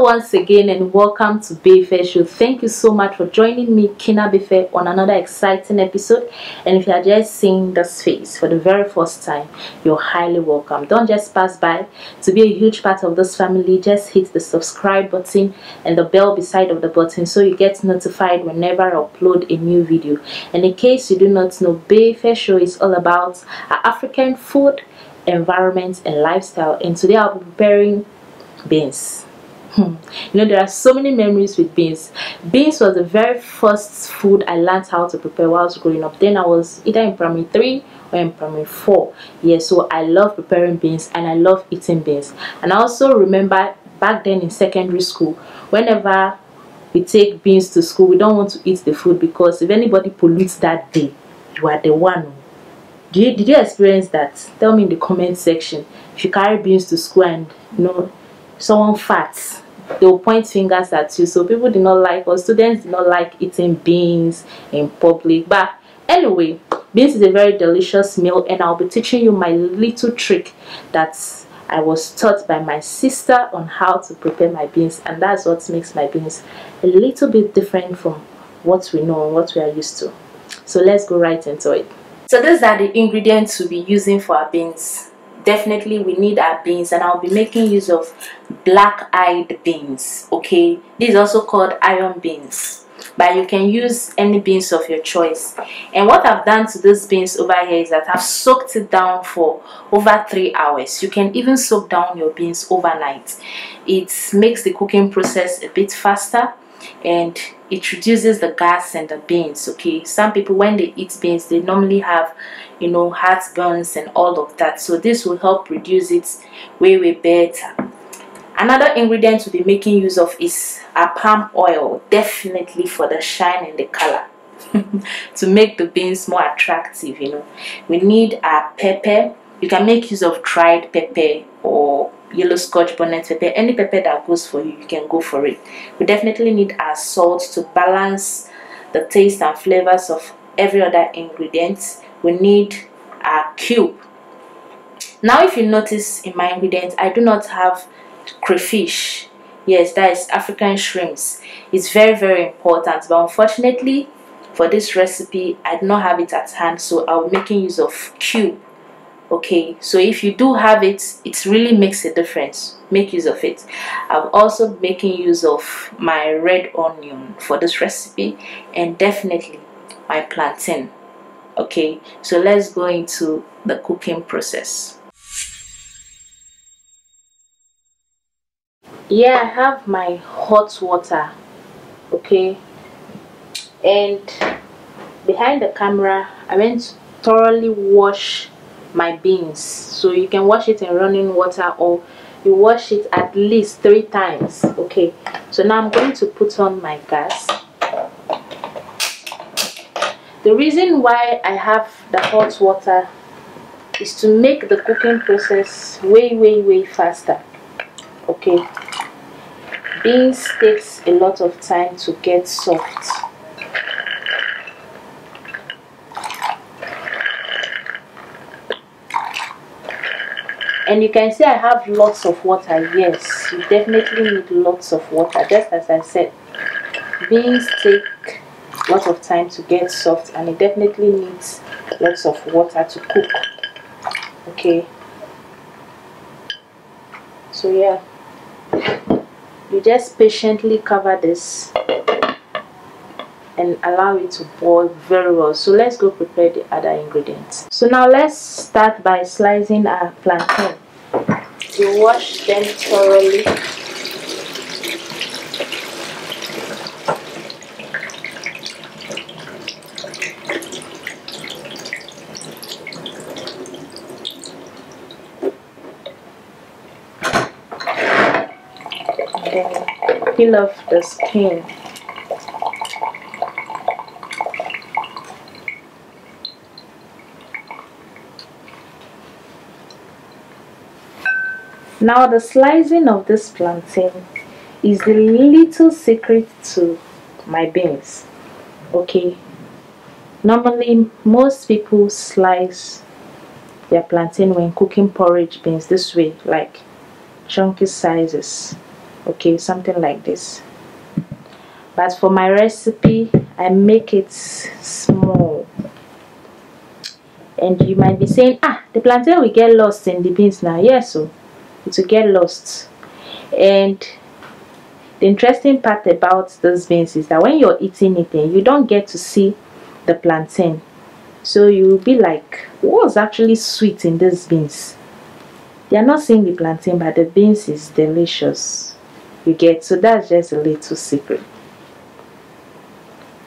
Hello once again and welcome to Befe Show. Thank you so much for joining me, Kina Befe, on another exciting episode. And if you are just seeing this face for the very first time, you're highly welcome. Don't just pass by. To be a huge part of this family, just hit the subscribe button and the bell beside of the button so you get notified whenever I upload a new video. And in case you do not know, Befe Show is all about African food, environment and lifestyle. And today I'll be preparing beans. You know, there are so many memories with beans. Beans was the very first food I learned how to prepare while I was growing up. Then I was either in primary 3 or in primary 4. Yeah, so I love preparing beans and I love eating beans. And I also remember back then in secondary school, whenever we take beans to school, we don't want to eat the food because if anybody pollutes that day, you are the one. Did you experience that? Tell me in the comment section. If you carry beans to school and someone farts, they will point fingers at you. So people do not like, or students do not like eating beans in public. But anyway, beans is a very delicious meal, and I'll be teaching you my little trick that I was taught by my sister on how to prepare my beans, and that's what makes my beans a little bit different from what we know and what we are used to. So let's go right into it. So these are the ingredients we'll be using for our beans. Definitely we need our beans, and I'll be making use of black-eyed beans. Okay, this is also called iron beans, but you can use any beans of your choice. And what I've done to these beans over here is that I've soaked it down for over 3 hours. You can even soak down your beans overnight. It makes the cooking process a bit faster and it reduces the gas in the beans. Okay, some people when they eat beans, they normally have heartburns and all of that, so this will help reduce it way better. Another ingredient we'll be making use of is our palm oil, definitely for the shine and the color. To make the beans more attractive, we need our pepper. You can make use of dried pepper or yellow scotch bonnet pepper. Any pepper that goes for you, you can go for it. We definitely need our salt to balance the taste and flavors of every other ingredient. We need our cube. Now if you notice in my ingredients, I do not have crayfish. Yes, that is African shrimps. It's very important, but unfortunately for this recipe I do not have it at hand, so I'll be making use of cube. Okay, so if you do have it, it really makes a difference. Make use of it. I'm also making use of my red onion for this recipe, and definitely my plantain. Okay, so let's go into the cooking process. Yeah, I have my hot water. Okay, and behind the camera I went to thoroughly wash my beans. So you can wash it in running water or you wash it at least 3 times. Okay, so now I'm going to put on my gas. The reason why I have the hot water is to make the cooking process way faster. Okay, beans takes a lot of time to get soft. And you can see I have lots of water. Yes, you definitely need lots of water. Just as I said, beans take a lot of time to get soft, and it definitely needs lots of water to cook. Okay, so yeah, you just patiently cover this and allow it to boil very well. So let's go prepare the other ingredients. So now let's start by slicing our plantain. You wash them thoroughly. And then peel off the skin. Now the slicing of this plantain is the little secret to my beans. Okay, normally most people slice their plantain when cooking porridge beans this way, like chunky sizes. okay, something like this. But for my recipe, I make it small. And you might be saying, ah, the plantain will get lost in the beans now. Yes, so it will get lost. And the interesting part about those beans is that when you're eating it, you don't get to see the plantain. So you will be like, what's actually sweet in these beans? You're not seeing the plantain, but the beans is delicious. You get, so that's just a little secret.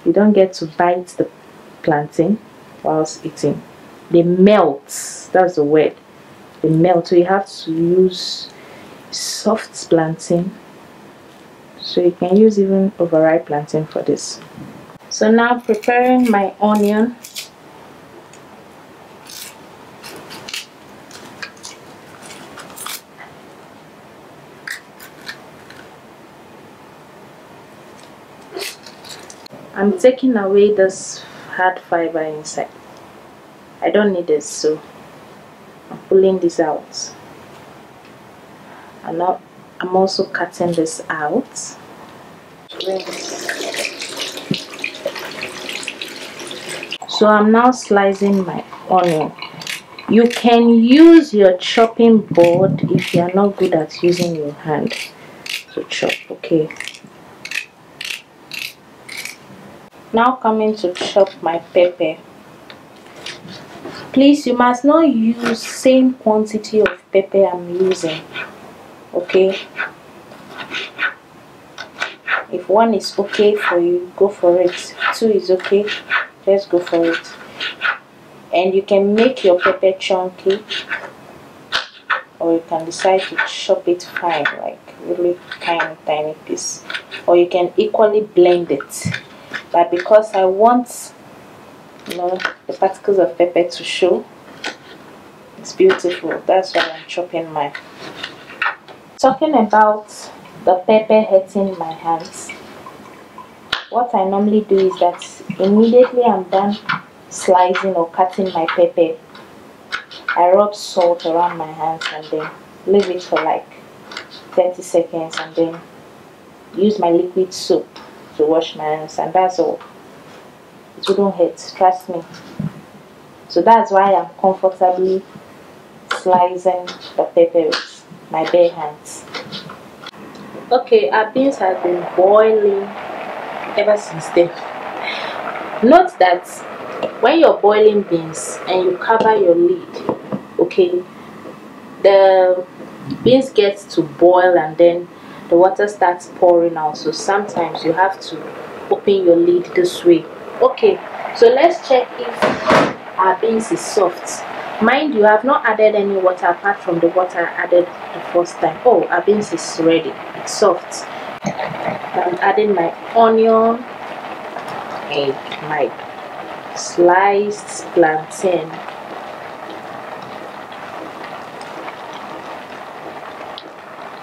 You don't get to bite the plantain whilst eating. They melt. That's the word. They melt. So you have to use soft plantain. So you can use even overripe plantain for this. So now preparing my onion. I'm taking away this hard fiber inside. I don't need this, so I'm pulling this out. And now I'm also cutting this out. So I'm now slicing my onion. You can use your chopping board if you are not good at using your hand to chop, okay? Now coming to chop my pepper. Please, you must not use same quantity of pepper I'm using, okay? If one is okay for you, go for it. Two is okay, let's go for it. And you can make your pepper chunky, or you can decide to chop it fine, like really tiny piece, or you can equally blend it. But because I want, you know, the particles of pepper to show, it's beautiful, that's why I'm chopping mine. Talking about the pepper hurting my hands, what I normally do is that immediately I'm done slicing or cutting my pepper, I rub salt around my hands and then leave it for like 30 seconds and then use my liquid soap to wash my hands, and that's all. It wouldn't hurt, trust me. So that's why I'm comfortably slicing the pepper with my bare hands. Okay, our beans have been boiling ever since then. Note that when you're boiling beans and you cover your lid, okay, the beans get to boil and then the water starts pouring out. So sometimes you have to open your lid this way. Okay, so let's check if our beans is soft. Mind you, I have not added any water apart from the water I added the first time. Oh, our beans is ready. It's soft. I'm adding my onion and my sliced plantain.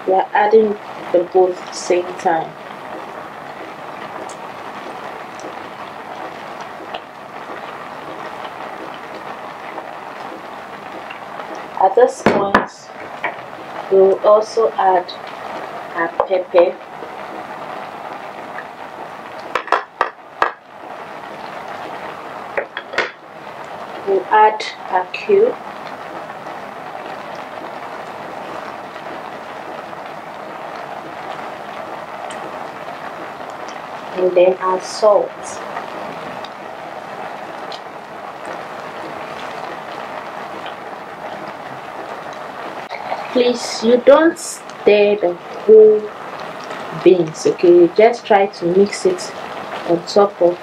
We are adding the both at the same time. At this point, we will also add our pepper. We'll add a cube. And then our salt. Please, you don't stir the whole beans, okay? You just try to mix it on top of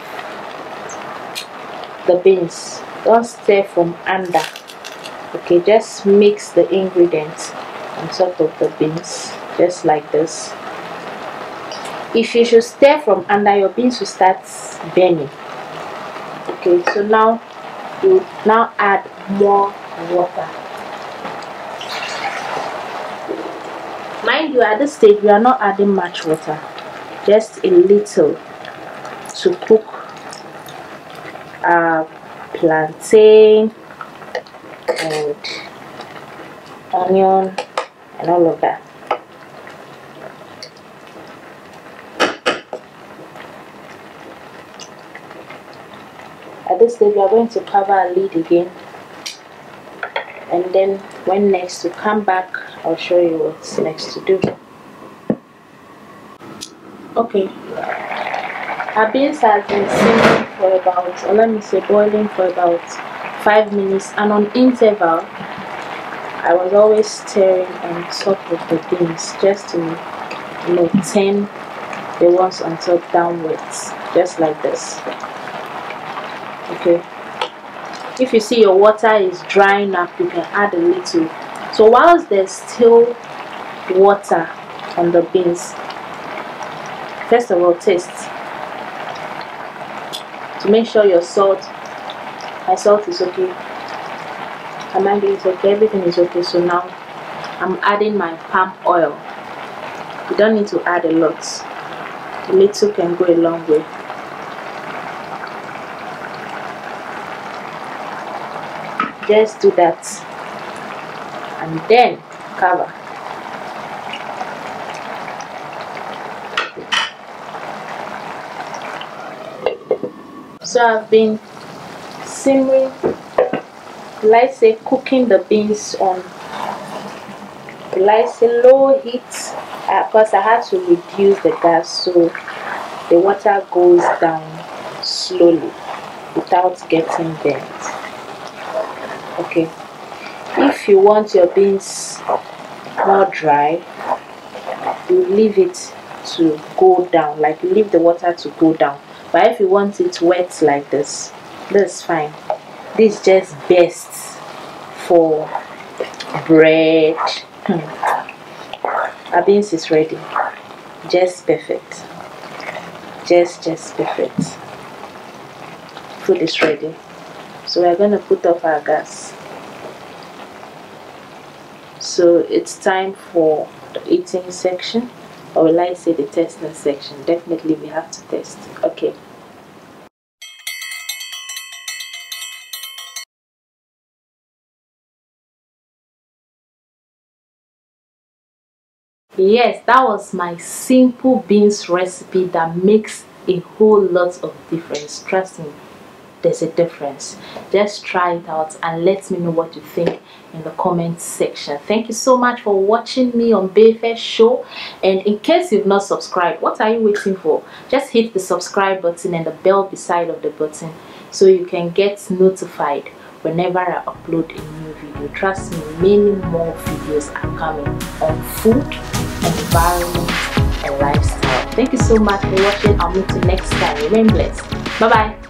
the beans. Don't stir from under, okay? Just mix the ingredients on top of the beans, just like this. If you should stir from under, your beans will start burning. Okay, so now you now add more water. Mind you, at this stage we are not adding much water, just a little to cook our plantain and onion and all of that. At this stage we are going to cover our lid again, and then when next we come back I'll show you what's next to do. Okay, our beans has been simmering for about, or let me say boiling for about 5 minutes, and on interval I was always stirring on top of the beans just to turn the ones on top downwards, just like this. Okay, if you see your water is drying up, you can add a little. So whilst there's still water on the beans, first of all taste to make sure your salt, my salt is okay, my maggi is okay, everything is okay. So now I'm adding my palm oil. You don't need to add a lot, a little can go a long way. Just do that and then cover. So I've been simmering, let's say cooking the beans on, let's say low heat, because I had to reduce the gas so the water goes down slowly without getting burnt. Okay, if you want your beans more dry, you leave it to go down, like leave the water to go down. But if you want it wet like this, that's fine. This just best for bread. Our beans is ready, just perfect, just perfect. Food is ready, so we're going to put off our gas. So it's time for the eating section, or will I say the testing section? Definitely we have to test. Okay. Yes, that was my simple beans recipe that makes a whole lot of difference. Trust me, there's a difference. Just try it out and let me know what you think in the comment section. Thank you so much for watching me on Befe Show, and in case you've not subscribed, what are you waiting for? Just hit the subscribe button and the bell beside of the button so you can get notified whenever I upload a new video. Trust me, many more videos are coming on food, environment and lifestyle. Thank you so much for watching. I'll meet you next time. Remain blessed. Bye bye.